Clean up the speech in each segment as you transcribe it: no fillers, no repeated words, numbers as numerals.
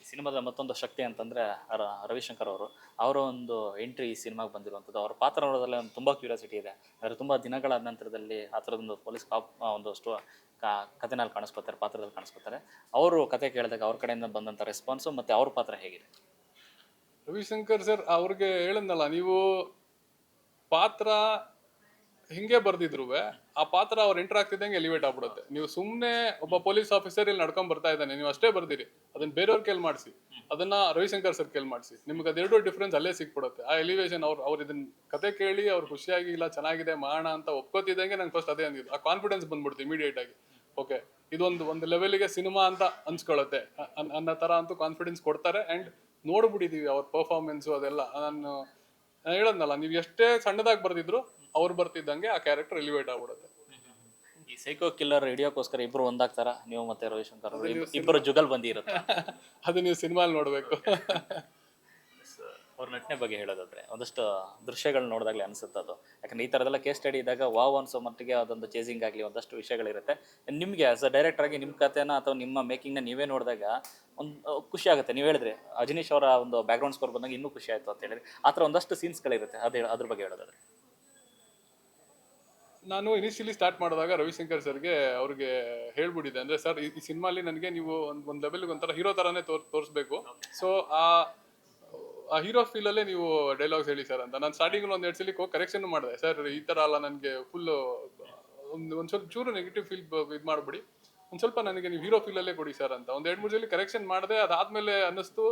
ಸಿನಿಮಾದ ಮತ್ತೊಂದು ಶಕ್ತಿ ಅಂತಂದ್ರೆ ರವಿಶಂಕರ್ ಅವರ ಒಂದು ಎಂಟ್ರಿ ಈ ಸಿನಿಮಾಗೆ ಬಂದಿರುವಂಥದ್ದು. ಅವ್ರ ಪಾತ್ರ ನೋಡೋದ್ರಲ್ಲಿ ಒಂದು ತುಂಬ ಕ್ಯೂರಿಯಾಸಿಟಿ ಇದೆ. ಅಂದರೆ ತುಂಬ ದಿನಗಳ ನಂತರದಲ್ಲಿ ಆ ಥರದೊಂದು ಪೊಲೀಸ್ ಕಾಪ್ ಒಂದು ಕಥೆನಲ್ಲಿ ಕಾಣಿಸ್ಕೊತಾರೆ, ಪಾತ್ರದಲ್ಲಿ ಕಾಣಿಸ್ಕೊತಾರೆ. ಅವರು ಕತೆ ಕೇಳಿದಾಗ ಅವ್ರ ಕಡೆಯಿಂದ ಬಂದಂಥ ರೆಸ್ಪಾನ್ಸು ಮತ್ತು ಅವ್ರ ಪಾತ್ರ ಹೇಗಿದೆ? ರವಿಶಂಕರ್ ಸರ್ ಅವ್ರಿಗೆ ಹೇಳದ್ನಲ್ಲ, ನೀವು ಪಾತ್ರ ಹಿಂಗೆ ಬರ್ದಿದ್ರು ಆ ಪಾತ್ರ ಅವ್ರು ಎಂಟರ್ ಆಗ್ತಿದ್ದಂಗೆ ಎಲಿವೇಟ್ ಆಗ್ಬಿಡುತ್ತೆ. ನೀವು ಸುಮ್ಮನೆ ಒಬ್ಬ ಪೊಲೀಸ್ ಆಫೀಸರ್ ಇಲ್ಲಿ ನಡ್ಕೊಂಡ್ ಬರ್ತಾ ಇದ್ದಾನೆ, ನೀವು ಅಷ್ಟೇ ಬರ್ದಿರಿ, ಅದನ್ನ ಬೇರೆಯವ್ರ ಕೇಳಿ ಮಾಡಿಸಿ, ಅದನ್ನ ರವಿಶಂಕರ್ ಸರ್ ಕೇಳಿ ಮಾಡಿಸಿ, ನಿಮ್ಗೆ ಅದೆರಡು ಡಿಫ್ರೆನ್ಸ್ ಅಲ್ಲೇ ಸಿಕ್ಬಿಡುತ್ತೆ. ಆ ಎಲಿವೇಶನ್ ಅವ್ರು ಇದನ್ನ ಕತೆ ಕೇಳಿ ಅವ್ರು ಖುಷಿಯಾಗಿ ಇಲ್ಲ ಚೆನ್ನಾಗಿದೆ ಮಾಡೋಣ ಅಂತ ಒಪ್ಕೋತಿದ್ದಂಗೆ ನಂಗೆ ಫಸ್ಟ್ ಅದೇ ಅಂದಿದ್ದು. ಆ ಕಾನ್ಫಿಡೆನ್ಸ್ ಬಂದ್ಬಿಡ್ತು ಇಮಿಡಿಯೇಟ್ ಆಗಿ. ಓಕೆ, ಇದೊಂದು ಲೆವೆಲ್ಗೆ ಸಿನಿಮಾ ಅಂತ ಅನ್ಸ್ಕೊಳತ್ತೆ ಅನ್ನೋ ತರ ಅಂತೂ ಕಾನ್ಫಿಡೆನ್ಸ್ ಕೊಡ್ತಾರೆ. ಅಂಡ್ ನೋಡ್ಬಿಟ್ಟಿದೀವಿ ಅವ್ರ ಪರ್ಫಾರ್ಮೆನ್ಸು ಅದೆಲ್ಲ. ನಾನು ಹೇಳದ್ನಲ್ಲ, ನೀವು ಎಷ್ಟೇ ಸಣ್ಣದಾಗಿ ಬರ್ದಿದ್ರು ಅವ್ರು ಬರ್ತಿದ್ದಂಗೆ ಆ ಕ್ಯಾರೆಕ್ಟರ್ ಎಲಿವೇಟ್ ಆಗ್ಬಿಡುತ್ತೆ. ಈ ಸೈಕೋ ಕಿಲ್ಲರ್ ಹಿಡಿಯೋಕ್ಕೋಸ್ಕರ ಇಬ್ರು ಒಂದಾಗ್ತಾರ, ನೀವು ಮತ್ತೆ ರವಿಶಂಕರ್ ಅವರು ಇಬ್ಬರು ಜುಗಲ್ ಬಂದಿ ಇರುತ್ತೆ? ಅದು ನೀವು ಸಿನಿಮಾಲ್ ನೋಡ್ಬೇಕು. ಅವ್ರ ನಟನೆ ಬಗ್ಗೆ ಹೇಳೋದಾದ್ರೆ ಒಂದಷ್ಟು ದೃಶ್ಯಗಳು ನೋಡಿದಾಗಲೇ ಅನಿಸುತ್ತೆ ಅದು. ಯಾಕಂದ್ರೆ ಈ ಥರದೆಲ್ಲ ಕೇಸ್ ಸ್ಟಡಿ ಇದ್ದಾಗ ವಾವ್ ಅನ್ಸೋ ಮಟ್ಟಿಗೆ ಅದೊಂದು ಚೇಸಿಂಗ್ ಆಗಲಿ ಒಂದಷ್ಟು ವಿಷಯಗಳಿರುತ್ತೆ. ನಿಮಗೆ ಆಸ್ ಅ ಡೈರೆಕ್ಟರ್ ಆಗಿ ನಿಮ್ಮ ಕಥೆನ ಅಥವಾ ನಿಮ್ಮ ಮೇಕಿಂಗ್ನ ನೀವೇ ನೋಡಿದಾಗ ಒಂದು ಖುಷಿ ಆಗುತ್ತೆ. ನೀವು ಹೇಳಿದ್ರೆ ಅಜನೀಶ್ ಅವರ ಒಂದು ಬ್ಯಾಕ್ಗ್ರೌಂಡ್ ಸ್ಕೋರ್ ಬಂದಾಗ ಇನ್ನೂ ಖುಷಿ ಆಯಿತು ಅಂತ ಹೇಳಿದ್ರೆ, ಆ ಥರ ಒಂದಷ್ಟು ಸೀನ್ಸ್ಗಳಿರುತ್ತೆ. ಅದ್ರ ಬಗ್ಗೆ ಹೇಳೋದಾದ್ರೆ, ನಾನು ಇನಿಷಿಯಲಿ ಸ್ಟಾರ್ಟ್ ಮಾಡಿದಾಗ ರವಿಶಂಕರ್ ಸರ್ಗೆ ಅವ್ರಿಗೆ ಹೇಳ್ಬಿಟ್ಟಿದೆ, ಅಂದ್ರೆ ಸರ್ ಈ ಸಿನಿಮಾಲಿ ನನಗೆ ನೀವು ಒಂದು ಲೆವೆಲ್ಗೆ ಒಂಥರ ಹೀರೋ ತರಾನೇ ತೋರಿಸ್ಬೇಕು. ಸೊ ಆ ಹೀರೋ ಫೀಲ್ ಅಲ್ಲೇ ನೀವು ಡೈಲಾಗ್ಸ್ ಹೇಳಿ ಸರ್ ಅಂತ. ನಾನು ಸ್ಟಾರ್ಟಿಂಗ್ ಒಂದು ಎರಡು ಸಲ ಕರೆಕ್ಷನ್ ಮಾಡಿದೆ, ಸರ್ ಈ ತರ ಅಲ್ಲ, ನನಗೆ ಫುಲ್ ಒಂದು ಸ್ವಲ್ಪ ಚೂರು ನೆಗೆಟಿವ್ ಫೀಲ್ ಇದು ಮಾಡ್ಬಿಡಿ, ಒಂದು ಸ್ವಲ್ಪ ನನಗೆ ನೀವು ಹೀರೋ ಫೀಲ್ ಅಲ್ಲೇ ಕೊಡಿ ಸರ್ ಅಂತ ಒಂದು ಎರಡು ಮೂರು ಸಲ ಕರೆಕ್ಷನ್ ಮಾಡಿದೆ. ಅದಾದ್ಮೇಲೆ ಅನ್ನಿಸ್ತು,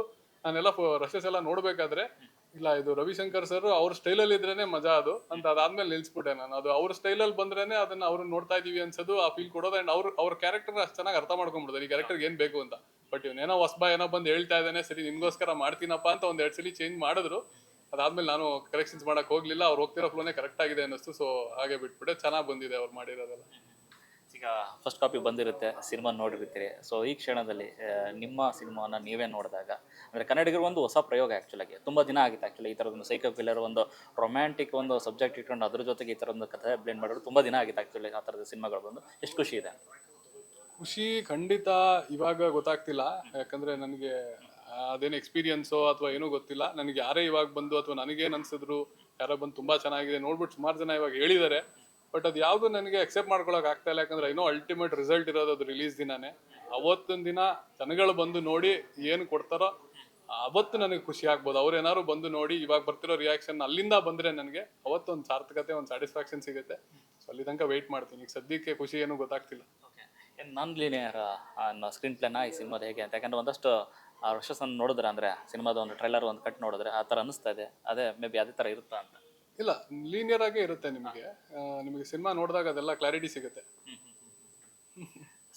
ನಾನೆಲ್ಲ ರಶಸ್ ಎಲ್ಲ ನೋಡ್ಬೇಕಾದ್ರೆ ಇಲ್ಲ ಇದು ರವಿಶಂಕರ್ ಸರ್ ಅವ್ರ ಸ್ಟೈಲಲ್ಲಿ ಇದ್ರೇನೆ ಮಜಾ ಅದು ಅಂತ. ಅದಾದ್ಮೇಲೆ ನಿಲ್ಸ್ಬಿಟ್ಟೆ ನಾನು. ಅದು ಅವ್ರ ಸ್ಟೈಲಲ್ಲಿ ಬಂದ್ರೇನೆ ಅದನ್ನ ಅವ್ರನ್ನ ನೋಡ್ತಾ ಇದೀವಿ ಅನ್ಸೋದು, ಆ ಫೀಲ್ ಕೊಡೋದು. ಅಂಡ್ ಅವ್ರ ಕ್ಯಾರೆಕ್ಟರ್ ಅಷ್ಟು ಚೆನ್ನಾಗಿ ಅರ್ಥ ಮಾಡ್ಕೊಂಡ್ಬಿಡ್ತಾರೆ ಈ ಕ್ಯಾರೆಕ್ಟರ್ ಏನ್ ಬೇಕು ಅಂತ. ಬಟ್ ಏನೋ ಹೊಸಬ ಏನೋ ಬಂದು ಹೇಳ್ತಾ ಇದ್ದಾನೆ, ಸರಿ ನಿಮ್ಗೋಸ್ಕರ ಮಾಡ್ತೀನಪ್ಪ ಅಂತ ಒಂದ್ ಎರಡು ಸಲ ಚೇಂಜ್ ಮಾಡಿದ್ರು. ಅದಾದ್ಮೇಲೆ ನಾನು ಕರೆಕ್ಷನ್ಸ್ ಮಾಡಕ್ ಹೋಗ್ಲಿಲ್ಲ, ಅವ್ರು ಹೋಗ್ತಿರೋ ಫ್ಲೋನೇ ಕರೆಕ್ಟ್ ಆಗಿದೆ ಅನ್ನಿಸ್ತು. ಸೊ ಹಾಗೆ ಬಿಟ್ಬಿಟ್ಟೆ. ಚೆನ್ನಾಗಿ ಬಂದಿದೆ ಅವ್ರು ಮಾಡಿರೋದೆಲ್ಲ. ಈಗ ಫಸ್ಟ್ ಕಾಪಿ ಬಂದಿರುತ್ತೆ, ಸಿನಿಮಾ ನೋಡಿರ್ತೀರಿ. ಸೊ ಈ ಕ್ಷಣದಲ್ಲಿ ನಿಮ್ಮ ಸಿನಿಮಾನ ನೀವೇ ನೋಡಿದಾಗ, ಅಂದರೆ ಕನ್ನಡಿಗರು ಒಂದು ಹೊಸ ಪ್ರಯೋಗ ಆ್ಯಕ್ಚುಲಾಗಿ ತುಂಬ ದಿನ ಆಗಿತ್ತು. ಆ್ಯಕ್ಚುಲಿ ಈ ಥರದೊಂದು ಸೈಕೋ ಕಿಲ್ಲರ್ ಒಂದು ರೊಮ್ಯಾಂಟಿಕ್ ಒಂದು ಸಬ್ಜೆಕ್ಟ್ ಇಟ್ಕೊಂಡು ಅದ್ರ ಜೊತೆಗೆ ಈ ಥರದೊಂದು ಕಥೆ ಬ್ಲೇಂಡ್ ಮಾಡೋದು ತುಂಬ ದಿನ ಆಗಿತ್ತು. ಆ್ಯಕ್ಚುಲಿ ಆ ಥರದ ಸಿನಿಮಾಗಳು ಬಂದು ಎಷ್ಟು ಖುಷಿ ಇದೆ? ಖುಷಿ ಖಂಡಿತ ಇವಾಗ ಗೊತ್ತಾಗ್ತಿಲ್ಲ, ಯಾಕಂದ್ರೆ ನನಗೆ ಅದೇನು ಎಕ್ಸ್ಪೀರಿಯನ್ಸೋ ಅಥವಾ ಏನೂ ಗೊತ್ತಿಲ್ಲ. ನನಗೆ ಯಾರೇ ಇವಾಗ ಬಂದು ಅಥವಾ ನನಗೇನು ಅನ್ಸಿದ್ರು, ಯಾರೋ ಬಂದು ತುಂಬಾ ಚೆನ್ನಾಗಿದೆ ನೋಡ್ಬಿಟ್ಟು ಸುಮಾರು ಜನ ಇವಾಗ ಹೇಳಿದ್ದಾರೆ. ಬಟ್ ಅದು ಯಾವುದು ನನಗೆ ಅಕ್ಸೆಪ್ಟ್ ಮಾಡ್ಕೊಳಕ್ ಆಗ್ತಾ ಇಲ್ಲ. ಯಾಕಂದ್ರೆ ಏನೋ ಅಲ್ಟಿಮೇಟ್ ರಿಸಲ್ಟ್ ಇರೋದು ಅದು ರಿಲೀಸ್ ದಿನಾನೇ. ಅವತ್ತೊಂದು ದಿನ ಜನಗಳು ಬಂದು ನೋಡಿ ಏನು ಕೊಡ್ತಾರೋ ಅವತ್ತು ನನಗೆ ಖುಷಿ ಆಗ್ಬೋದು. ಅವ್ರು ಏನಾದ್ರು ಬಂದು ನೋಡಿ ಇವಾಗ ಬರ್ತಿರೋ ರಿಯಾಕ್ಷನ್ ಅಲ್ಲಿಂದ ಬಂದ್ರೆ ನನಗೆ ಅವತ್ತೊಂದು ಸಾರ್ಥಕತೆ, ಒಂದು ಸ್ಯಾಟಿಸ್ಫ್ಯಾಕ್ಷನ್ ಸಿಗುತ್ತೆ. ಸೊ ಅಲ್ಲಿ ತನಕ ವೆಯ್ಟ್ ಮಾಡ್ತೀನಿ. ಈಗ ಸದ್ಯಕ್ಕೆ ಖುಷಿ ಏನೂ ಗೊತ್ತಾಗ್ತಿಲ್ಲ. ಏನು ನಾನ್ ಲೀನಿಯರ್ ಅನ್ನೋ ಸ್ಕ್ರೀನ್ ಪ್ಲೇನ ಈ ಸಿನಿಮಾದ ಹೇಗೆ ಅಂತ? ಯಾಕಂದ್ರೆ ಒಂದಷ್ಟು ವರ್ಷಸನ್ನು ನೋಡಿದ್ರೆ, ಅಂದರೆ ಸಿನಿಮಾದ ಒಂದು ಟ್ರೈಲರ್ ಒಂದು ಕಟ್ ನೋಡಿದ್ರೆ ಆ ಥರ ಅನ್ನಿಸ್ತಾ ಇದೆ. ಅದೇ ಮೇ ಬಿ ಅದೇ ಥರ ಇರುತ್ತಾ ಅಂತ. ಇಲ್ಲ, ಲೀನಿಯರ್ ಆಗೇ ಇರುತ್ತೆ ನಿಮಗೆ. ನಿಮಗೆ ಸಿನಿಮಾ ನೋಡಿದಾಗ ಅದೆಲ್ಲ ಕ್ಲಾರಿಟಿ ಸಿಗುತ್ತೆ.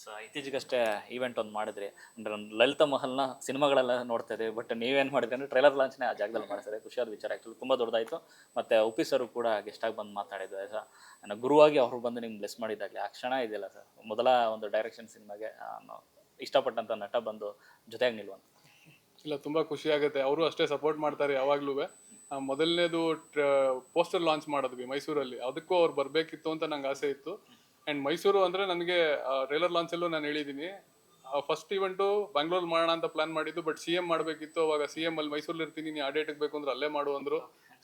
ಸೊ ಇತ್ತೀಚೆಗಷ್ಟೇ ಈವೆಂಟ್ ಒಂದು ಮಾಡಿದ್ರಿ, ಅಂದರೆ ಒಂದು ಲಲಿತ ಮಹಲ್ನ ಸಿನಿಮಾಗಳೆಲ್ಲ ನೋಡ್ತಾ ಇದ್ದೀವಿ. ಬಟ್ ನೀವೇನು ಮಾಡಿದ್ರಿ ಅಂದರೆ ಟ್ರೈಲರ್ ಲಾಂಚ್ನೇ ಆ ಜಾಗದಲ್ಲಿ ಮಾಡಿಸಿದ್ರೆ ಖುಷಿಯಾದ ವಿಚಾರ. ಆ್ಯಕ್ಚುಲಿ ತುಂಬ ದೊಡ್ಡದಾಯಿತು. ಮತ್ತು ಉಪಿ ಸರ್ ಕೂಡ ಗೆಸ್ಟಾಗಿ ಬಂದು ಮಾತಾಡಿದ್ದು. ನನ್ನ ಗುರುವಾಗಿ ಅವರು ಬಂದು ನಿಮ್ಗೆ ಬ್ಲೆಸ್ ಮಾಡಿದ್ದಾಗಲಿ ಆ ಕ್ಷಣ ಇದೆಯಲ್ಲ ಸರ್, ಮೊದಲ ಒಂದು ಡೈರೆಕ್ಷನ್ ಸಿನಿಮಾಗೆ ಇಷ್ಟಪಟ್ಟಂಥ ನಟ ಬಂದು ಜೊತೆಯಾಗಿ ನಿಲ್ಲುವಂಥ. ಇಲ್ಲ, ತುಂಬಾ ಖುಷಿ ಆಗುತ್ತೆ. ಅವರು ಅಷ್ಟೇ ಸಪೋರ್ಟ್ ಮಾಡ್ತಾರೆ ಯಾವಾಗ್ಲೂ. ಮೊದಲನೇದು ಪೋಸ್ಟರ್ ಲಾಂಚ್ ಮಾಡಿದ್ವಿ ಮೈಸೂರಲ್ಲಿ, ಅದಕ್ಕೂ ಅವ್ರು ಬರ್ಬೇಕಿತ್ತು ಅಂತ ನಂಗೆ ಆಸೆ ಇತ್ತು. ಅಂಡ್ ಮೈಸೂರು ಅಂದ್ರೆ ನನಗೆ ಟ್ರೇಲರ್ ಲಾಂಚ್ ಅಲ್ಲೂ ನಾನು ಹೇಳಿದ್ದೀನಿ, ಫಸ್ಟ್ ಇವೆಂಟು ಬ್ಯಾಂಗ್ಳೂರ್ ಮಾಡೋಣ ಅಂತ ಪ್ಲಾನ್ ಮಾಡಿದ್ದು. ಬಟ್ CM ಮಾಡಬೇಕಿತ್ತು. ಅವಾಗ CM ಅಲ್ಲಿ ಮೈಸೂರಲ್ಲಿ ಇರ್ತೀನಿ, ನೀ ಆ ಡೇಟಿಗೆ ಬೇಕು ಅಂದ್ರೆ ಅಲ್ಲೇ ಮಾಡು ಅಂದ್ರು.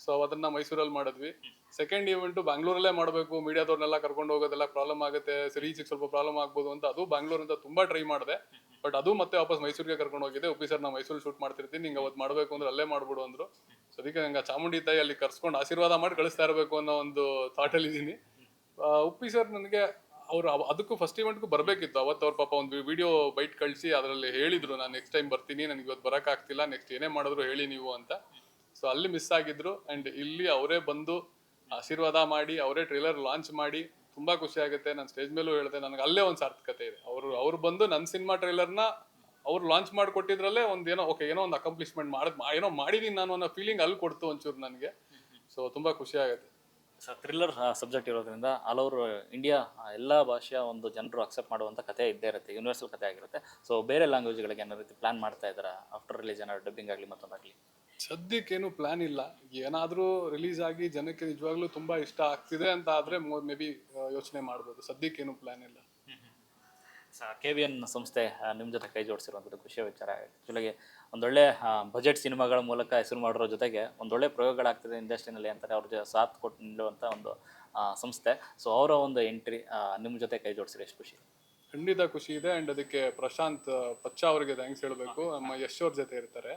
ಸೊ ಅದನ್ನ ಮೈಸೂರಲ್ಲಿ ಮಾಡಿದ್ವಿ. ಸೆಕೆಂಡ್ ಇವೆಂಟು ಬ್ಯಾಂಗ್ಳೂರಲ್ಲೇ ಮಾಡಬೇಕು, ಮೀಡಿಯಾದವ್ರನ್ನೆಲ್ಲ ಕರ್ಕೊಂಡು ಹೋಗೋದೆಲ್ಲ ಪ್ರಾಬ್ಲಮ್ ಆಗುತ್ತೆ, ರೀಚಿಗೆ ಸ್ವಲ್ಪ ಪ್ರಾಬ್ಲಮ್ ಆಗ್ಬೋದು ಅಂತ ಅದು ಬ್ಯಾಂಗ್ಳೂರ್ ಅಂತ ತುಂಬಾ ಟ್ರೈ ಮಾಡಿದೆ. ಬಟ್ ಅದು ಮತ್ತೆ ವಾಪಸ್ ಮೈಸೂರಿಗೆ ಕರ್ಕೊಂಡು ಹೋಗಿದೆ. ಉಪಿ ಸರ್ ನಾ ಮೈಸೂರು ಶೂಟ್ ಮಾಡ್ತಿರ್ತೀನಿ, ನಿಂಗೆ ಅವತ್ತು ಮಾಡಬೇಕು ಅಂದ್ರೆ ಅಲ್ಲೇ ಮಾಡ್ಬಿಡು ಅಂದ್ರು. ಸೊ ಅದಕ್ಕೆ ನಂಗೆ ಚಾಮುಂಡಿ ತಾಯಿ ಅಲ್ಲಿ ಕರ್ಸ್ಕೊಂಡು ಆಶೀರ್ವಾದ ಮಾಡಿ ಕಳಿಸ್ತಾ ಇರಬೇಕು ಅನ್ನೋ ಒಂದು ಥಾಟಲ್ಲಿ ಇದ್ದೀನಿ. ಉಪ್ಪಿ ಸರ್ ನನಗೆ ಅವ್ರು ಅದಕ್ಕೂ ಫಸ್ಟ್ ಇವೆಂಟ್ಗೂ ಬರಬೇಕಿತ್ತು. ಅವತ್ತು ಅವ್ರ ಪಾಪ ಒಂದು ವಿಡಿಯೋ ಬೈಟ್ ಕಳಿಸಿ ಅದರಲ್ಲಿ ಹೇಳಿದ್ರು, ನಾನು ನೆಕ್ಸ್ಟ್ ಟೈಮ್ ಬರ್ತೀನಿ, ನನಗೆ ಇವತ್ತು ಬರೋಕ್ಕಾಗ್ತಿಲ್ಲ, ನೆಕ್ಸ್ಟ್ ಏನೇ ಮಾಡಿದ್ರು ಹೇಳಿ ನೀವು ಅಂತ. ಸೊ ಅಲ್ಲಿ ಮಿಸ್ ಆಗಿದ್ರು. ಆ್ಯಂಡ್ ಇಲ್ಲಿ ಅವರೇ ಬಂದು ಆಶೀರ್ವಾದ ಮಾಡಿ ಅವರೇ ಟ್ರೇಲರ್ ಲಾಂಚ್ ಮಾಡಿ ತುಂಬಾ ಖುಷಿ ಆಗುತ್ತೆ. ನಾನು ಸ್ಟೇಜ್ ಮೇಲೂ ಹೇಳಿದೆ, ನನಗೆ ಅಲ್ಲೇ ಒಂದು ಸಾರ್ಥಕತೆ ಇದೆ. ಅವ್ರು ಬಂದು ನನ್ನ ಸಿನಿಮಾ ಟ್ರೇಲರ್ನ ಅವ್ರು ಲಾಂಚ್ ಮಾಡಿಕೊಟ್ಟಿದ್ರಲ್ಲೇ ಒಂದು ಏನೋ ಓಕೆ, ಏನೋ ಒಂದು ಅಕಾಂಪ್ಲಿಷ್ಮೆಂಟ್ ಏನೋ ಮಾಡಿದೀನಿ ನಾನು ಅನ್ನೋ ಫೀಲಿಂಗ್ ಅಲ್ಲಿ ಕೊಡ್ತು ಒಂಚೂರು ನನಗೆ. ಸೊ ತುಂಬಾ ಖುಷಿ ಆಗುತ್ತೆ. ಸರ್ ಥ್ರಿಲ್ಲರ್ ಸಬ್ಜೆಕ್ಟ್ ಇರೋದ್ರಿಂದ ಆಲ್ ಓವರ್ ಇಂಡಿಯಾ ಎಲ್ಲ ಭಾಷೆಯ ಒಂದು ಜನರು ಅಕ್ಸೆಪ್ಟ್ ಮಾಡುವಂಥ ಕಥೆ ಇದ್ದೇ ಇರುತ್ತೆ, ಯೂನಿವರ್ಸಲ್ ಕಥೆ ಆಗಿರುತ್ತೆ. ಸೊ ಬೇರೆ ಲ್ಯಾಂಗ್ವೇಜ್ಗಳಿಗೆ ಏನೋ ರೀತಿ ಪ್ಲಾನ್ ಮಾಡ್ತಾ ಇದ್ದಾರೆ ಆಫ್ಟರ್ ರಿಲೀಸ್, ಏನಾದ್ರು ಡಬ್ಬಿಂಗ್ ಆಗಲಿ ಮತ್ತೊಂದಾಗಲಿ? ಸದ್ಯಕ್ಕೇನು ಪ್ಲಾನ್ ಇಲ್ಲ. ಏನಾದರೂ ರಿಲೀಸ್ ಆಗಿ ಜನಕ್ಕೆ ನಿಜವಾಗ್ಲೂ ತುಂಬಾ ಇಷ್ಟ ಆಗ್ತಿದೆ ಅಂತ ಆದ್ರೆ ಮೇ ಬಿ ಯೋಚನೆ ಮಾಡ್ಬೋದು. ಸದ್ಯಕ್ಕೇನು ಪ್ಲಾನ್ ಇಲ್ಲ. KVN ಸಂಸ್ಥೆ ನಿಮ್ಮ ಜೊತೆ ಕೈ ಜೋಡಿಸಿರುವಂಥದ್ದು ಖುಷಿಯ ವಿಚಾರ. ಆ್ಯಕ್ಚುಲಾಗಿ ಒಂದೊಳ್ಳೆ ಬಜೆಟ್ ಸಿನಿಮಾಗಳ ಮೂಲಕ ಹೆಸರು ಮಾಡಿರೋ ಜೊತೆಗೆ ಒಂದೊಳ್ಳೆ ಪ್ರಯೋಗಗಳಾಗ್ತದೆ ಇಂಡಸ್ಟ್ರಿನಲ್ಲಿ ಅಂತಾರೆ ಅವ್ರ ಸಾಥ್ ಕೊಟ್ಟು ನಿಲ್ಲುವಂಥ ಒಂದು ಸಂಸ್ಥೆ. ಸೊ ಅವರ ಒಂದು ಎಂಟ್ರಿ ನಿಮ್ಮ ಜೊತೆ ಕೈ ಜೋಡಿಸಿದ್ರೆ ಎಷ್ಟು ಖುಷಿ. ಖಂಡಿತ ಖುಷಿ ಇದೆ. ಅಂಡ್ ಅದಕ್ಕೆ ಪ್ರಶಾಂತ್ ಪಚ್ಚ ಅವರಿಗೆ ಥ್ಯಾಂಕ್ಸ್ ಹೇಳಬೇಕು. ನಮ್ಮ ಯಶ್ ಅವ್ರ ಜೊತೆ ಇರ್ತಾರೆ,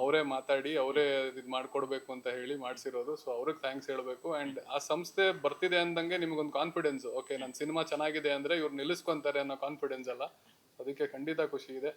ಅವರೇ ಮಾತಾಡಿ ಅವರೇ ಇದು ಮಾಡ್ಕೊಡ್ಬೇಕು ಅಂತ ಹೇಳಿ ಮಾಡಿಸಿರೋದು. ಸೊ ಅವ್ರಿಗೆ ಥ್ಯಾಂಕ್ಸ್ ಹೇಳಬೇಕು. ಅಂಡ್ ಆ ಸಂಸ್ಥೆ ಬರ್ತಿದೆ ಅಂದಂಗೆ ನಿಮ್ಗೊಂದು ಕಾನ್ಫಿಡೆನ್ಸ್, ಓಕೆ ನನ್ನ ಸಿನಿಮಾ ಚೆನ್ನಾಗಿದೆ ಅಂದ್ರೆ ಇವ್ರು ನಿಲ್ಲಿಸ್ಕೊಂತಾರೆ ಅನ್ನೋ ಕಾನ್ಫಿಡೆನ್ಸ್ ಅಲ್ಲ, ಅದಕ್ಕೆ ಖಂಡಿತ ಖುಷಿ ಇದೆ.